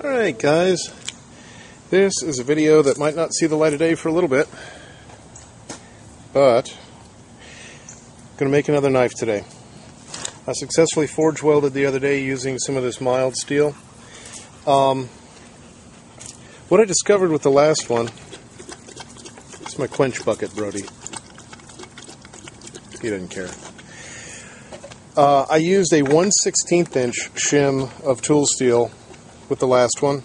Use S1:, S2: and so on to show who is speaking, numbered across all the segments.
S1: Alright guys, this is a video that might not see the light of day for a little bit, but I'm going to make another knife today. I successfully forge welded the other day using some of this mild steel. What I discovered with the last one, it's my quench bucket, Brody. He doesn't care. I used a 1/16 inch shim of tool steel with the last one.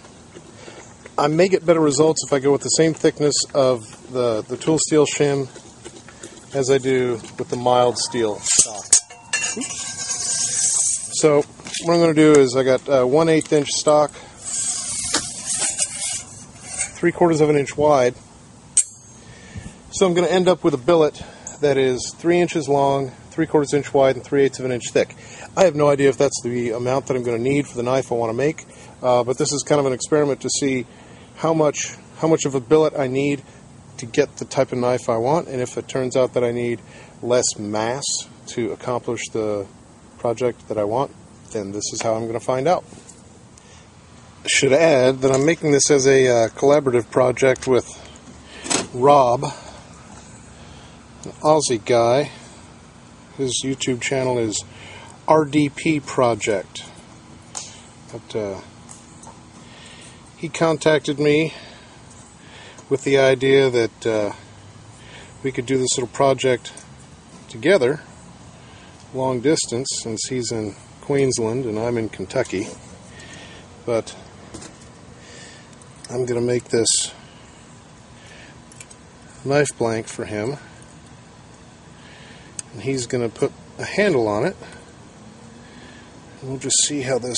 S1: I may get better results if I go with the same thickness of the tool steel shim as I do with the mild steel stock. Oops. So what I'm going to do is I got 1/8 inch stock, 3/4 of an inch wide. So I'm going to end up with a billet that is 3 inches long, 3/4 inch wide, and 3/8 of an inch thick. I have no idea if that's the amount that I'm going to need for the knife I want to make, but this is kind of an experiment to see how much of a billet I need to get the type of knife I want, and if it turns out that I need less mass to accomplish the project that I want, then this is how I'm going to find out. I should add that I'm making this as a collaborative project with Rob, an Aussie guy. His YouTube channel is RDPproject. But he contacted me with the idea that we could do this little project together, long distance, since he's in Queensland and I'm in Kentucky. But I'm going to make this knife blank for him, and he's going to put a handle on it, and we'll just see how this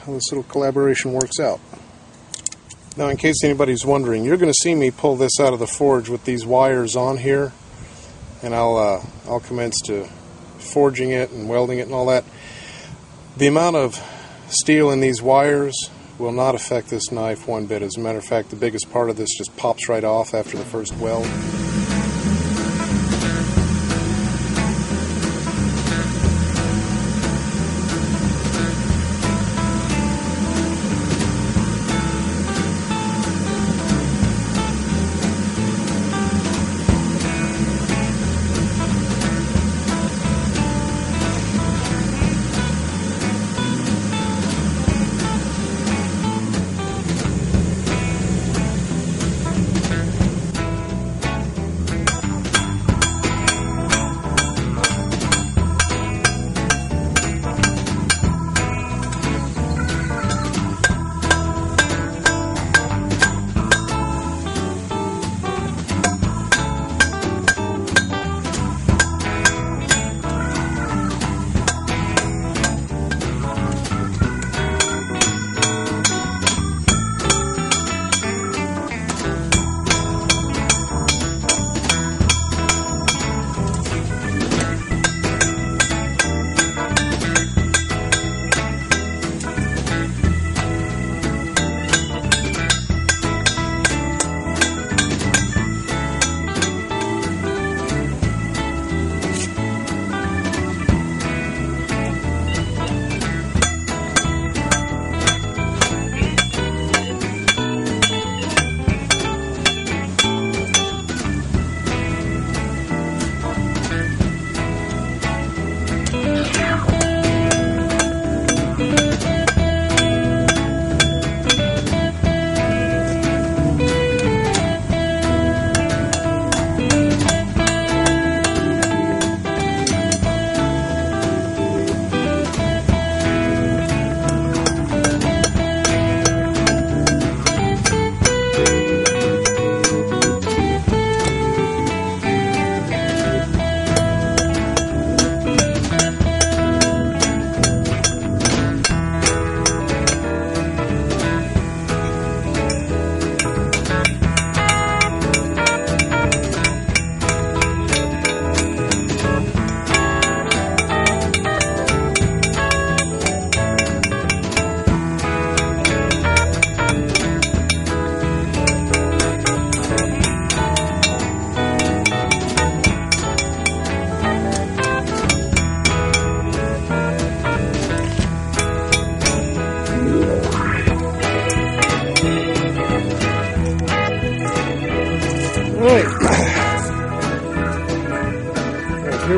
S1: little collaboration works out. Now, in case anybody's wondering, you're going to see me pull this out of the forge with these wires on here, and I'll commence to forging it and welding it and all that. The amount of steel in these wires will not affect this knife one bit. As a matter of fact, the biggest part of this just pops right off after the first weld.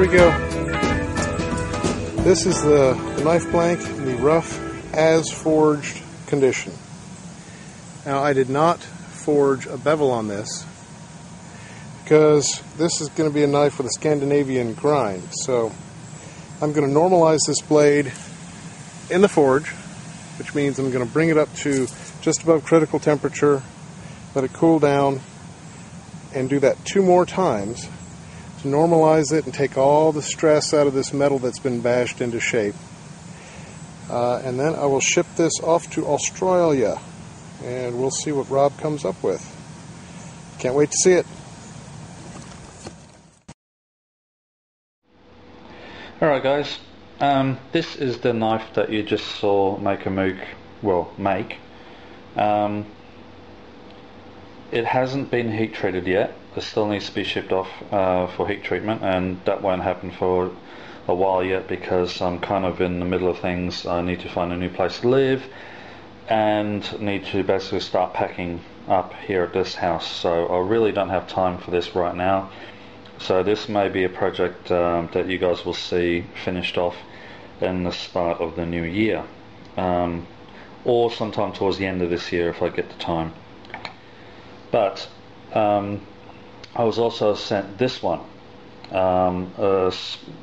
S1: we go. This is the knife blank in the rough as forged condition. Now I did not forge a bevel on this because this is going to be a knife with a Scandinavian grind. So I'm going to normalize this blade in the forge, which means I'm going to bring it up to just above critical temperature, let it cool down, and do that 2 more times to normalize it and take all the stress out of this metal that's been bashed into shape. And then I will ship this off to Australia, and we'll see what Rob comes up with. Can't wait to see it.
S2: Alright guys, this is the knife that you just saw Makermook make. It hasn't been heat treated yet. It still needs to be shipped off for heat treatment, and that won't happen for a while yet because I'm kind of in the middle of things. I need to find a new place to live and need to basically start packing up here at this house, so I really don't have time for this right now. So this may be a project that you guys will see finished off in the start of the new year, or sometime towards the end of this year if I get the time. But I was also sent this one, a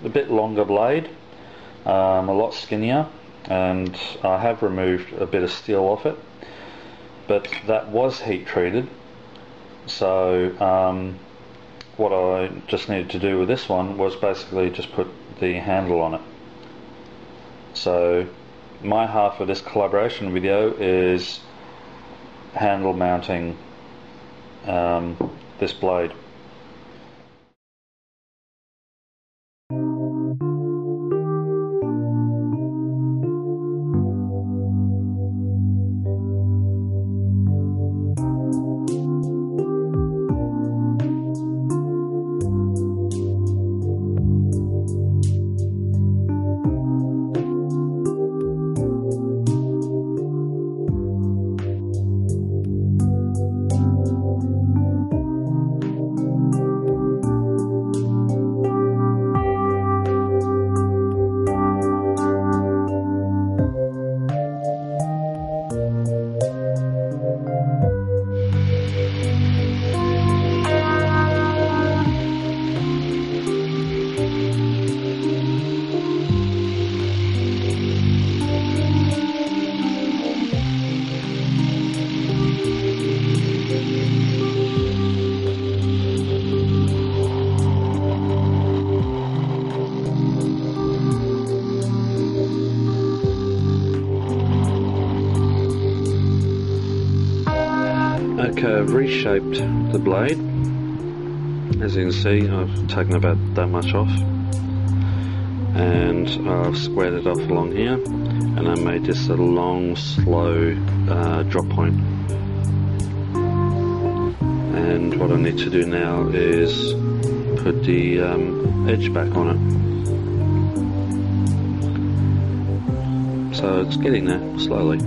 S2: bit longer blade, a lot skinnier, and I have removed a bit of steel off it, but that was heat treated. So what I just needed to do with this one was basically just put the handle on it. So my half of this collaboration video is handle mounting this blade. Okay, I've reshaped the blade. As you can see, I've taken about that much off, and I've squared it off along here, and I made this a long, slow drop point. And what I need to do now is put the edge back on it. So it's getting there, slowly.